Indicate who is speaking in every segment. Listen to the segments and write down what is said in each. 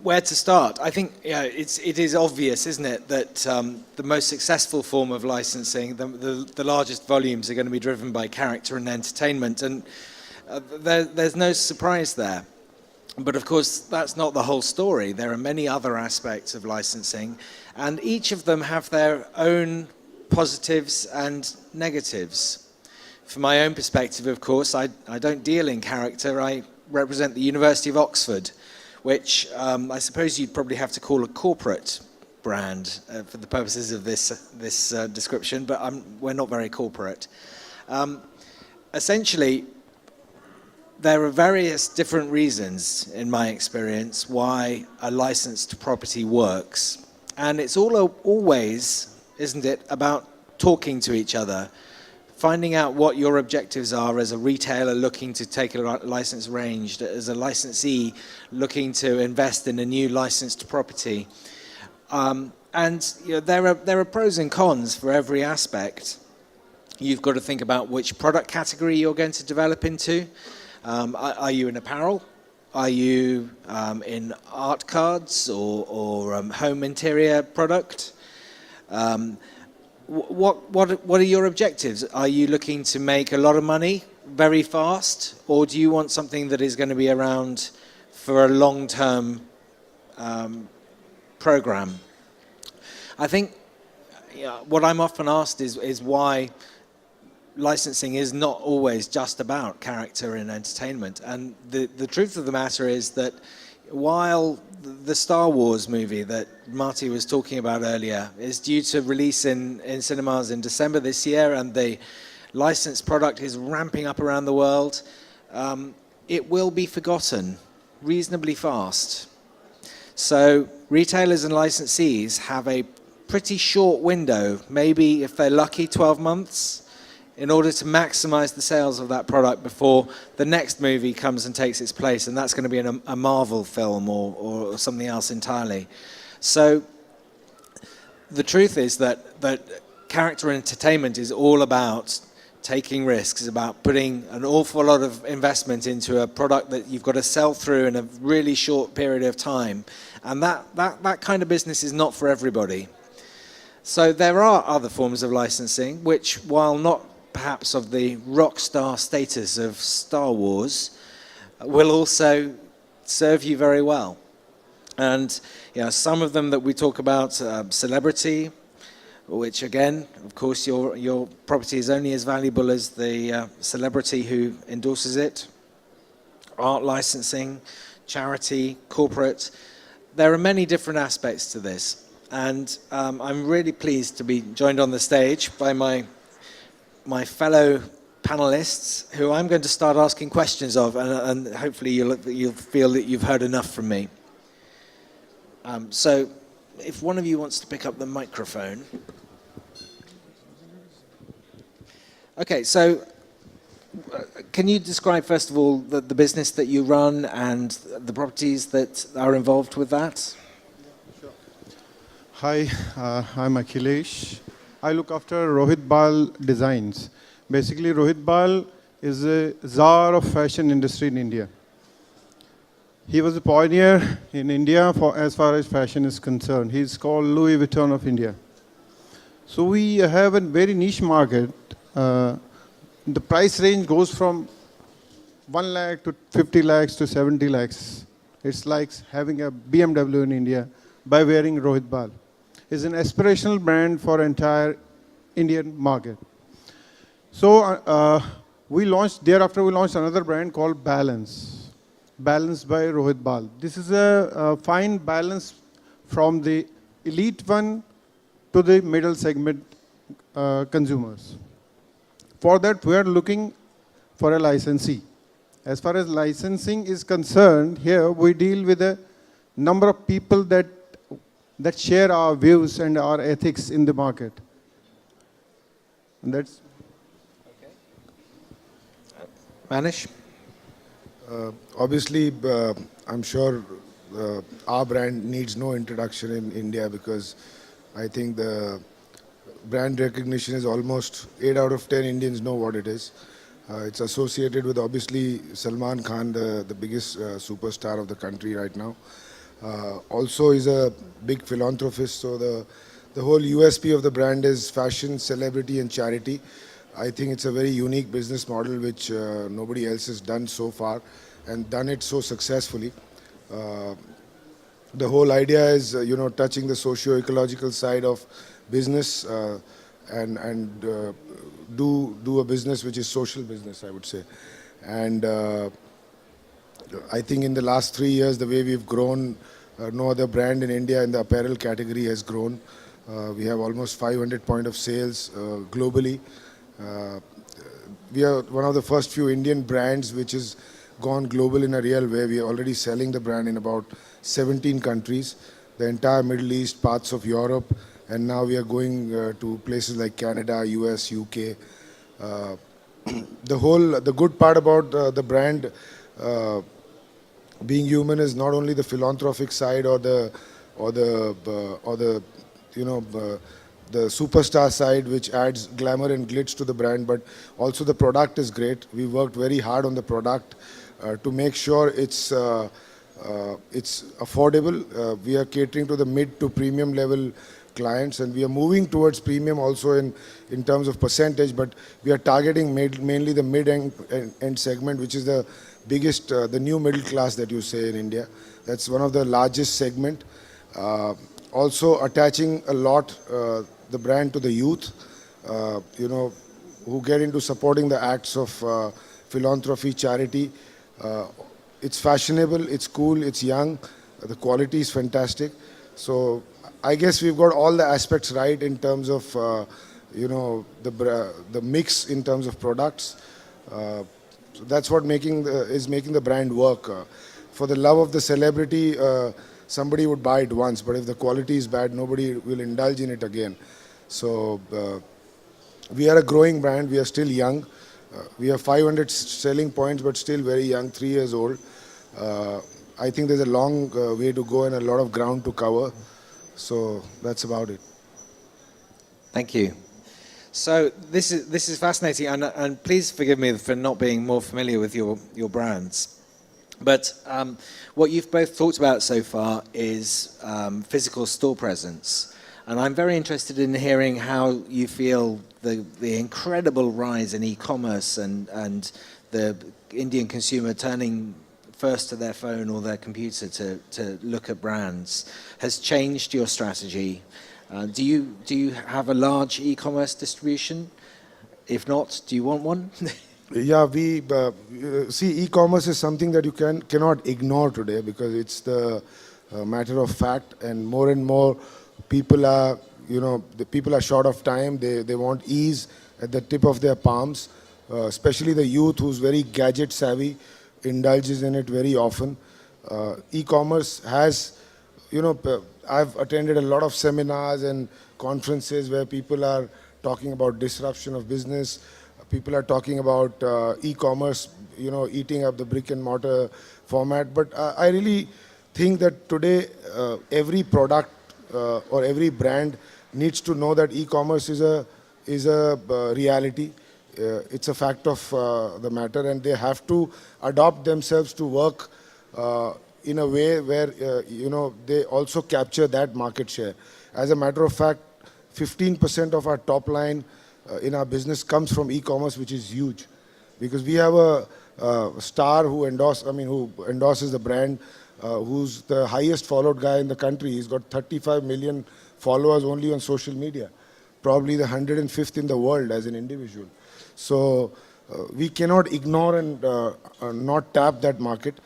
Speaker 1: Where to start? I think it is obvious, isn't it, that the most successful form of licensing, the largest volumes are going to be driven by character and entertainment, and there's no surprise there. But of course, that's not the whole story. There are many other aspects of licensing, and each of them have their own positives and negatives. From my own perspective, of course, I don't deal in character. I represent the University of Oxford, which I suppose you'd probably have to call a corporate brand for the purposes of this description, but we're not very corporate. Essentially, there are various different reasons, in my experience, why a licensed property works. And it's always, isn't it, about talking to each other, finding out what your objectives are as a retailer looking to take a license range, as a licensee looking to invest in a new licensed property. And there are pros and cons for every aspect. You've got to think about which product category you're going to develop into. Are you in apparel? Are you in art cards or home interior product? What are your objectives? Are you looking to make a lot of money very fast, or do you want something that is going to be around for a long-term program? I think what I'm often asked is why licensing is not always just about character and entertainment. And the truth of the matter is that while the Star Wars movie that Marty was talking about earlier is due to release in cinemas in December this year, and the licensed product is ramping up around the world, it will be forgotten reasonably fast. So retailers and licensees have a pretty short window, maybe if they're lucky 12 months, in order to maximize the sales of that product before the next movie comes and takes its place, and that's going to be a Marvel film or something else entirely. So the truth is that character entertainment is all about taking risks, is about putting an awful lot of investment into a product that you've got to sell through in a really short period of time. And that kind of business is not for everybody. So there are other forms of licensing, which, while not perhaps of the rock star status of Star Wars, will also serve you very well. And some of them that we talk about, celebrity, which again, of course, your property is only as valuable as the celebrity who endorses it. Art licensing, charity, corporate. There are many different aspects to this. And I'm really pleased to be joined on the stage by my fellow panelists, who I'm going to start asking questions of, and hopefully you'll feel that you've heard enough from me. So if one of you wants to pick up the microphone. Okay, so can you describe, first of all, the business that you run and the properties that are involved with that?
Speaker 2: Sure. Hi, I'm Akhilesh. I look after Rohit Bal Designs. Basically, Rohit Bal is a czar of fashion industry in India. He was a pioneer in India as far as fashion is concerned. He's called Louis Vuitton of India. So we have a very niche market. The price range goes from 1 lakh to 50 lakhs to 70 lakhs. It's like having a BMW in India by wearing Rohit Bal. It's an aspirational brand for entire Indian market. So thereafter we launched another brand called Balance. Balance by Rohit Bal. This is a fine balance from the elite one to the middle segment consumers. For that, we are looking for a licensee. As far as licensing is concerned, here we deal with a number of people that share our views and our ethics in the market. And that's...
Speaker 1: Okay. Manish?
Speaker 3: Obviously, I'm sure our brand needs no introduction in India, because I think the brand recognition is almost 8 out of 10 Indians know what it is. It's associated with, obviously, Salman Khan, the biggest superstar of the country right now. Also is a big philanthropist. So the whole USP of the brand is fashion, celebrity, and charity. I think it's a very unique business model which nobody else has done so far, and done it so successfully. Uh, the whole idea is, touching the socio-ecological side of business, and do a business which is social business, I would say. And I think in the last 3 years, the way we've grown, no other brand in India in the apparel category has grown. We have almost 500 point of sales globally. Uh, we are one of the first few Indian brands which has gone global in a real way. We are already selling the brand in about 17 countries, the entire Middle East, parts of Europe, and now we are going to places like Canada, US, UK. Uh, the good part about the brand uh, being human is not only the philanthropic side or the the superstar side, which adds glamour and glitz to the brand, but also the product is great. We worked very hard on the product to make sure it's affordable. We are catering to the mid to premium level clients, and we are moving towards premium also in terms of percentage, but we are targeting mainly the mid-end segment, which is the biggest, the new middle class that you say in India. That's one of the largest segment. Also attaching a lot the brand to the youth, who get into supporting the acts of philanthropy, charity. It's fashionable, it's cool, it's young, the quality is fantastic. So I guess we've got all the aspects right in terms of the mix in terms of products. So that's what making the brand work. For the love of the celebrity, somebody would buy it once, but if the quality is bad, nobody will indulge in it again. So we are a growing brand. We are still young. We have 500 selling points, but still very young, 3 years old. I think there's a long way to go and a lot of ground to cover. So that's about it.
Speaker 1: Thank you. So this is fascinating, and please forgive me for not being more familiar with your brands. But what you've both talked about so far is physical store presence. And I'm very interested in hearing how you feel the incredible rise in e-commerce and the Indian consumer turning first to their phone or their computer to look at brands has changed your strategy. Do you have a large e-commerce distribution? If not, do you want one?
Speaker 3: Yeah, we see e-commerce is something that you cannot ignore today, because it's the matter of fact, and more people are the people are short of time. They want ease at the tip of their palms, especially the youth who's very gadget savvy indulges in it very often. E-commerce has, I've attended a lot of seminars and conferences where people are talking about disruption of business. People are talking about e-commerce, eating up the brick and mortar format. But I really think that today every product or every brand needs to know that e-commerce is a reality. It's a fact of the matter, and they have to adopt themselves to work in a way where they also capture that market share. As a matter of fact, 15% of our top line in our business comes from e-commerce, which is huge, because we have a star who endorses the brand, who's the highest followed guy in the country. He's got 35 million followers only on social media, probably the 105th in the world as an individual. So we cannot ignore and not tap that market.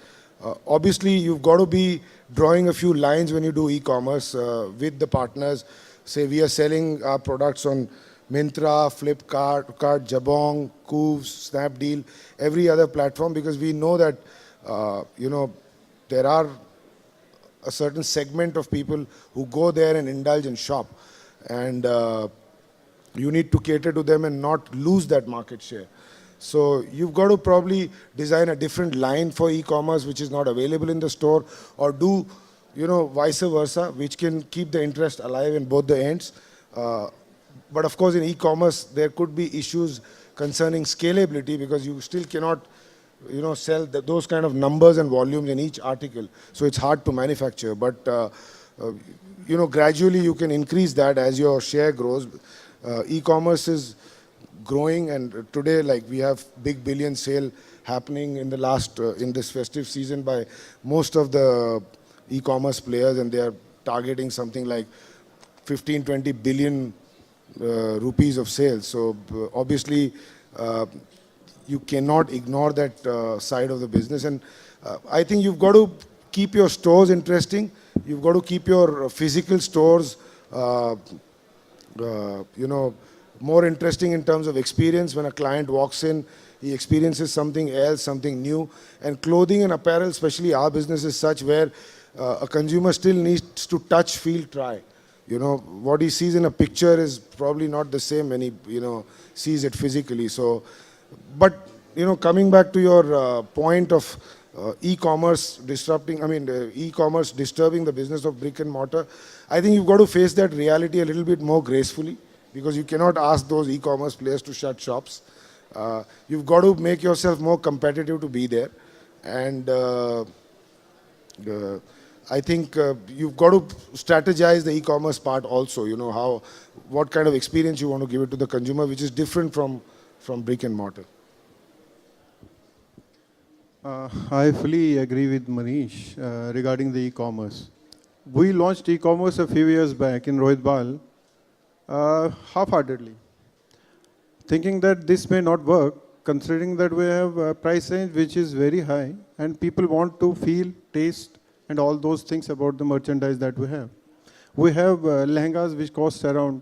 Speaker 3: Obviously, you've got to be drawing a few lines when you do e-commerce with the partners. Say we are selling our products on Myntra, Flipkart, Jabong, Koovs, Snapdeal, every other platform, because we know that there are a certain segment of people who go there and indulge and shop, and you need to cater to them and not lose that market share. So you've got to probably design a different line for e-commerce which is not available in the store, or do vice versa, which can keep the interest alive in both the ends. But of course, in e-commerce, there could be issues concerning scalability, because you still cannot sell those kind of numbers and volumes in each article. So it's hard to manufacture. But gradually you can increase that as your share grows. E-commerce is growing, and today, like, we have big billion sale happening in the last in this festive season by most of the e-commerce players, and they are targeting something like 15-20 billion rupees of sales. So obviously you cannot ignore that side of the business, and I think you've got to keep your stores interesting. You've got to keep your physical stores more interesting in terms of experience. When a client walks in, he experiences something else, something new. And clothing and apparel, especially our business, is such where a consumer still needs to touch, feel, try. What he sees in a picture is probably not the same when he, sees it physically. So, but, coming back to your point of e-commerce e-commerce disturbing the business of brick and mortar, I think you've got to face that reality a little bit more gracefully, because you cannot ask those e-commerce players to shut shops. You've got to make yourself more competitive to be there. And I think you've got to strategize the e-commerce part also, what kind of experience you want to give it to the consumer, which is different from brick and mortar.
Speaker 2: I fully agree with Manish regarding the e-commerce. We launched e-commerce a few years back in Rohit Bal, half-heartedly, thinking that this may not work, considering that we have a price range which is very high and people want to feel, taste and all those things about the merchandise that we have. We have lehengas which cost around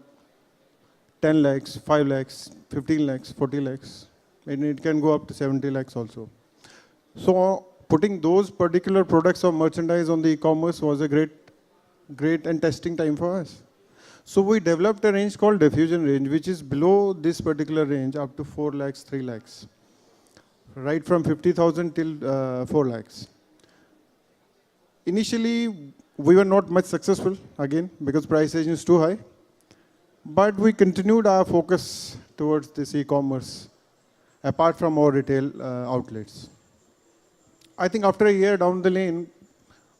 Speaker 2: 10 lakhs, 5 lakhs, 15 lakhs, 40 lakhs, and it can go up to 70 lakhs also. So putting those particular products or merchandise on the e-commerce was a great and testing time for us. So we developed a range called Diffusion range, which is below this particular range up to 4 lakhs, 3 lakhs, right from 50,000 till 4 lakhs. Initially, we were not much successful, again, because price range is too high. But we continued our focus towards this e-commerce, apart from our retail outlets. I think after a year down the lane,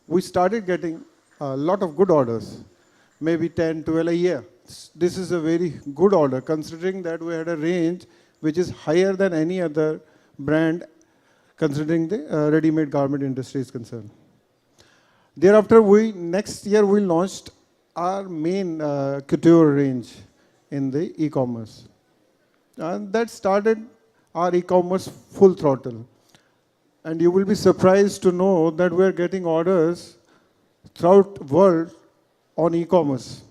Speaker 2: we started getting a lot of good orders, maybe 10, 12 a year. This is a very good order, considering that we had a range which is higher than any other brand, considering the ready-made garment industry is concerned. Thereafter, next year we launched our main couture range in the e-commerce. And that started our e-commerce full throttle. And you will be surprised to know that we are getting orders throughout the world on e-commerce.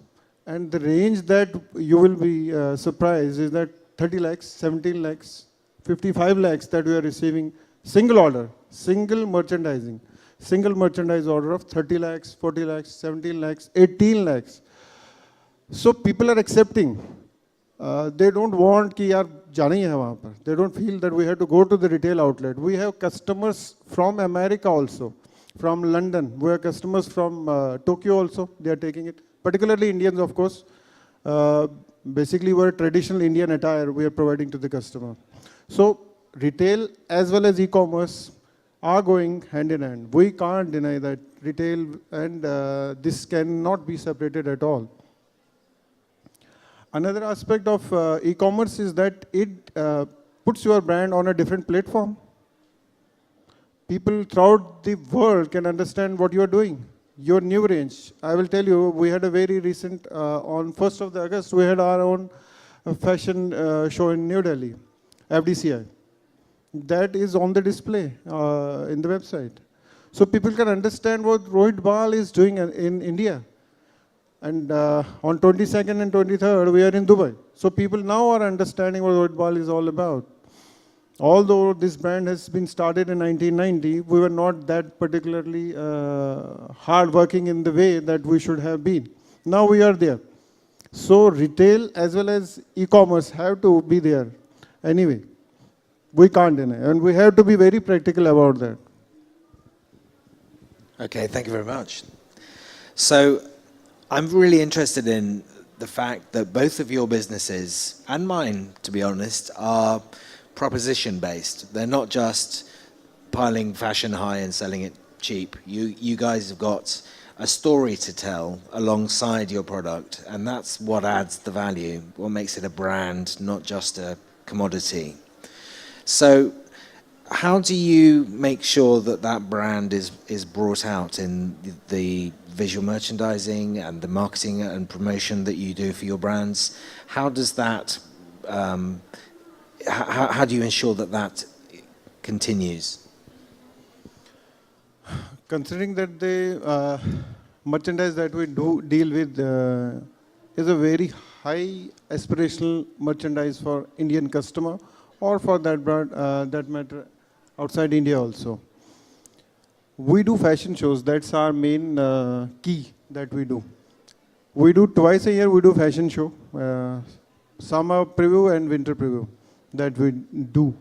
Speaker 2: And the range that you will be surprised is that 30 lakhs, 17 lakhs, 55 lakhs that we are receiving single order, single merchandise order of 30 lakhs, 40 lakhs, 17 lakhs, 18 lakhs. So people are accepting. They don't want कि यार जाना ही है वहाँ पर. They don't feel that we have to go to the retail outlet. We have customers from America also, from London. We have customers from Tokyo also. They are taking it. Particularly Indians, of course. Basically, we're traditional Indian attire we are providing to the customer. So retail as well as e-commerce are going hand in hand. We can't deny that retail and this cannot be separated at all. Another aspect of e-commerce is that it puts your brand on a different platform. People throughout the world can understand what you are doing. Your new range. I will tell you, we had a very recent, on 1st of August, we had our own fashion show in New Delhi, FDCI. That is on the display in the website. So people can understand what Rohit Bal is doing in India. And on 22nd and 23rd, we are in Dubai. So people now are understanding what Rohit Bal is all about. Although this brand has been started in 1990, we were not that particularly hard working in the way that we should have been. Now we are there. So retail as well as e-commerce have to be there. Anyway, we can't deny. And we have to be very practical about that.
Speaker 1: Okay, thank you very much. So I'm really interested in the fact that both of your businesses, and mine, to be honest, are proposition-based. They're not just piling fashion high and selling it cheap. You guys have got a story to tell alongside your product, and that's what adds the value, what makes it a brand, not just a commodity. So how do you make sure that that brand is brought out in the visual merchandising and the marketing and promotion that you do for your brands? How does that, how do you ensure that that continues?
Speaker 2: Considering that the merchandise that we do deal with is a very high aspirational merchandise for Indian customer, or for that brand, that matter outside India also. We do fashion shows. That's our main key that we do. We do twice a year. We do fashion show, summer preview and winter preview that we do.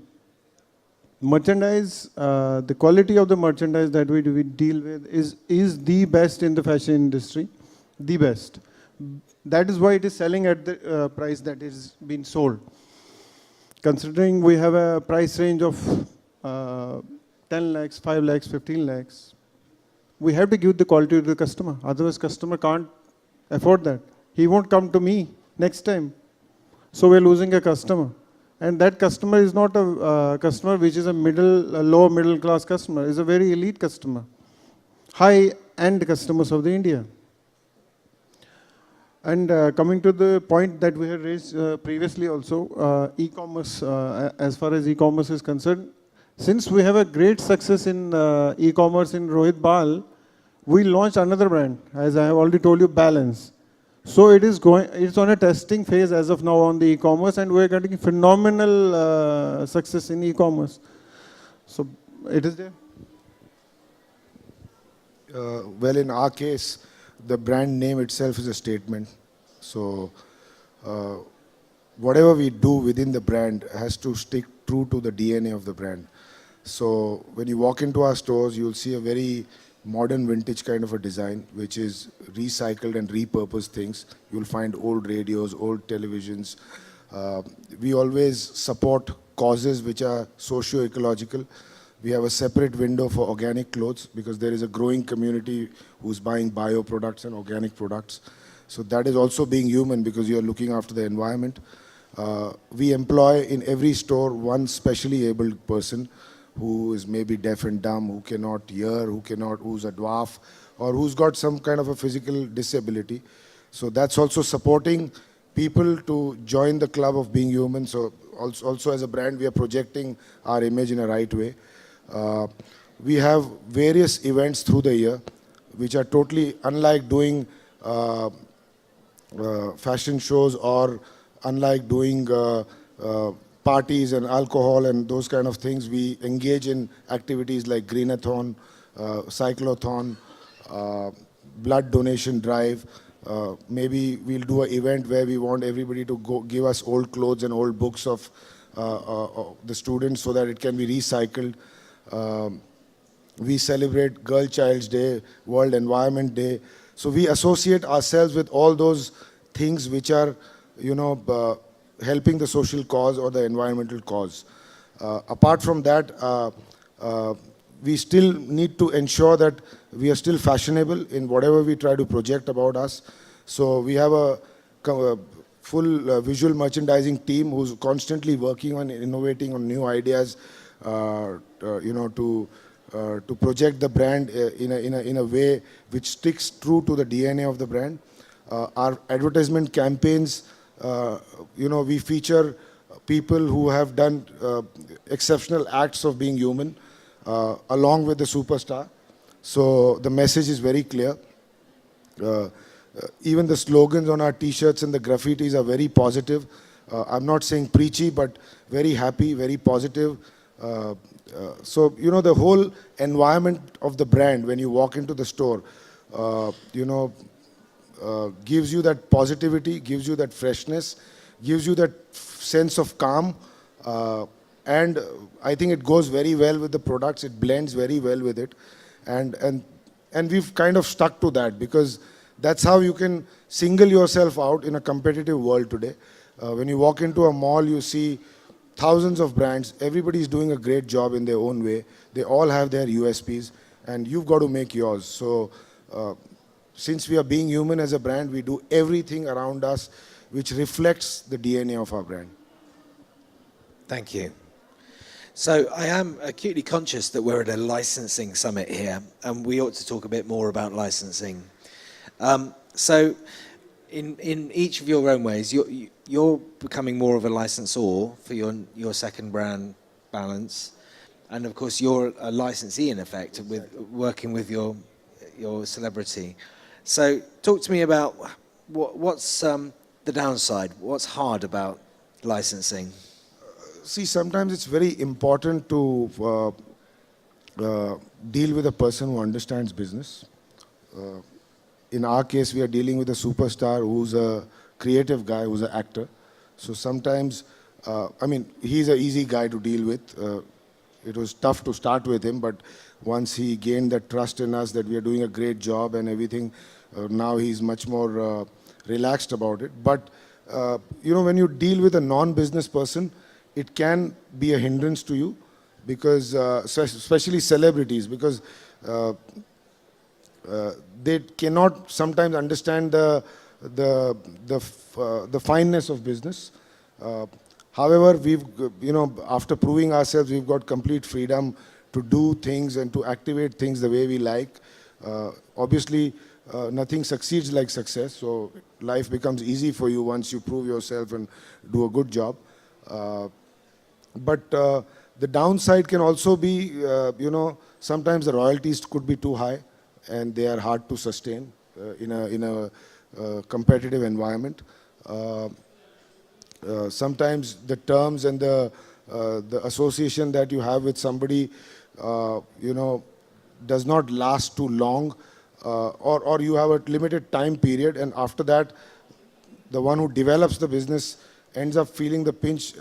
Speaker 2: Merchandise, the quality of the merchandise that we deal with is the best in the fashion industry, the best. That is why it is selling at the price that is being sold. Considering we have a price range of 10 lakhs, 5 lakhs, 15 lakhs, we have to give the quality to the customer. Otherwise, customer can't afford that. He won't come to me next time. So we're losing a customer. And that customer is not a customer which is a low middle class customer. It's a very elite customer. High-end customers of the India. And coming to the point that we had raised previously also, e-commerce, as far as e-commerce is concerned, since we have a great success in e-commerce in Rohit Bal, we launched another brand, as I have already told you, Balance. So it's on a testing phase as of now on the e-commerce, and we're getting phenomenal success in e-commerce. So it is there.
Speaker 3: Well, in our case, the brand name itself is a statement. So whatever we do within the brand has to stick true to the DNA of the brand. So when you walk into our stores, you'll see a very modern vintage kind of a design, which is recycled and repurposed things. You'll find old radios, old televisions. We always support causes which are socio-ecological. We have a separate window for organic clothes because there is a growing community who's buying bio products and organic products. So that is also being human because you're looking after the environment. We employ in every store one specially abled person who is maybe deaf and dumb, who cannot hear, who's a dwarf, or who's got some kind of a physical disability. So that's also supporting people to join the club of being human. So also as a brand, we are projecting our image in a right way. We have various events through the year, which are totally unlike doing fashion shows or unlike doing parties and alcohol and those kind of things. We engage in activities like Greenathon, Cyclothon, blood donation drive. Maybe we'll do an event where we want everybody to go give us old clothes and old books of the students so that it can be recycled. We celebrate Girl Child's Day, World Environment Day. So we associate ourselves with all those things which are, helping the social cause or the environmental cause. Apart from that, we still need to ensure that we are still fashionable in whatever we try to project about us. So we have a full visual merchandising team who's constantly working on innovating on new ideas, to project the brand in a way which sticks true to the DNA of the brand. Our advertisement campaigns, we feature people who have done exceptional acts of being human, along with the superstar. So the message is very clear. Even the slogans on our t-shirts and the graffitis are very positive. I'm not saying preachy, but very happy, very positive. So, the whole environment of the brand when you walk into the store, gives you that positivity, gives you that freshness, gives you that sense of calm. And I think it goes very well with the products. It blends very well with it. And we've kind of stuck to that because that's how you can single yourself out in a competitive world today. When you walk into a mall, you see thousands of brands. Everybody is doing a great job in their own way. They all have their USPs, and you've got to make yours. So, since we are being human as a brand, we do everything around us which reflects the DNA of our brand.
Speaker 1: Thank you. So I am acutely conscious that we're at a licensing summit here, and we ought to talk a bit more about licensing. So in each of your own ways, you're becoming more of a licensor for your second brand, Balance. And of course, you're a licensee in effect, with working with your celebrity. So talk to me about what's the downside, what's hard about licensing?
Speaker 3: See, sometimes it's very important to deal with a person who understands business. In our case, we are dealing with a superstar who's a creative guy, who's an actor. So sometimes, he's an easy guy to deal with. It was tough to start with him, but once he gained that trust in us that we are doing a great job and everything, now he's much more relaxed about it. But, when you deal with a non-business person, it can be a hindrance to you, because, especially celebrities, because they cannot sometimes understand the fineness of business. However, after proving ourselves, we've got complete freedom to do things and to activate things the way we like. Obviously, nothing succeeds like success, so life becomes easy for you once you prove yourself and do a good job. But the downside can also be, sometimes the royalties could be too high, and they are hard to sustain in a competitive environment. Sometimes the terms and the association that you have with somebody, does not last too long, or you have a limited time period, and after that, the one who develops the business ends up feeling the pinch,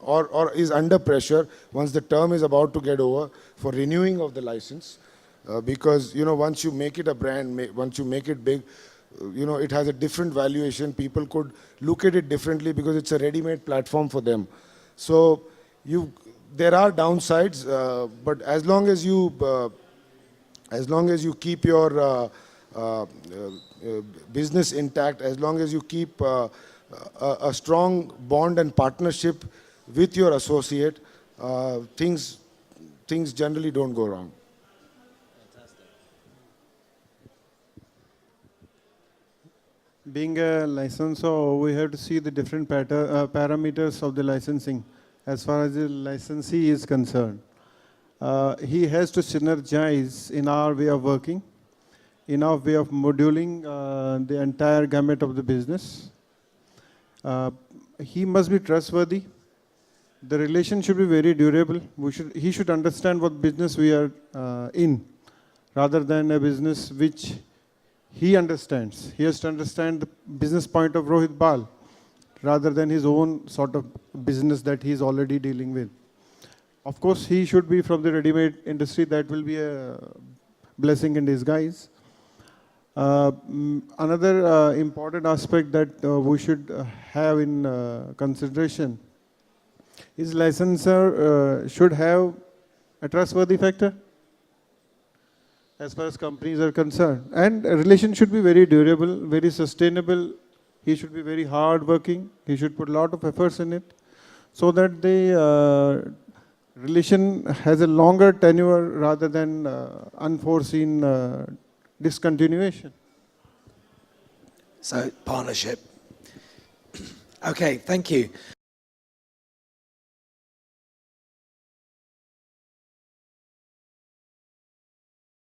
Speaker 3: or is under pressure once the term is about to get over for renewing of the license. Because, once you make it a brand, once you make it big, it has a different valuation. People could look at it differently because it's a ready-made platform for them. So there are downsides, but as long as you keep your business intact, as long as you keep a strong bond and partnership with your associate, things generally don't go wrong.
Speaker 2: Being a licensor, we have to see the different parameters of the licensing as far as the licensee is concerned. He has to synergize in our way of working, in our way of moduling the entire gamut of the business. He must be trustworthy. The relation should be very durable. He should understand what business we are in, rather than a business which he understands. He has to understand the business point of Rohit Bal, rather than his own sort of business that he is already dealing with. Of course, he should be from the ready-made industry. That will be a blessing in disguise. Another important aspect that we should have in consideration is licensor should have a trustworthy factor as far as companies are concerned. And a relation should be very durable, very sustainable. He should be very hard-working. He should put a lot of efforts in it, so that the relation has a longer tenure rather than unforeseen discontinuation.
Speaker 1: So, partnership. Okay, thank you.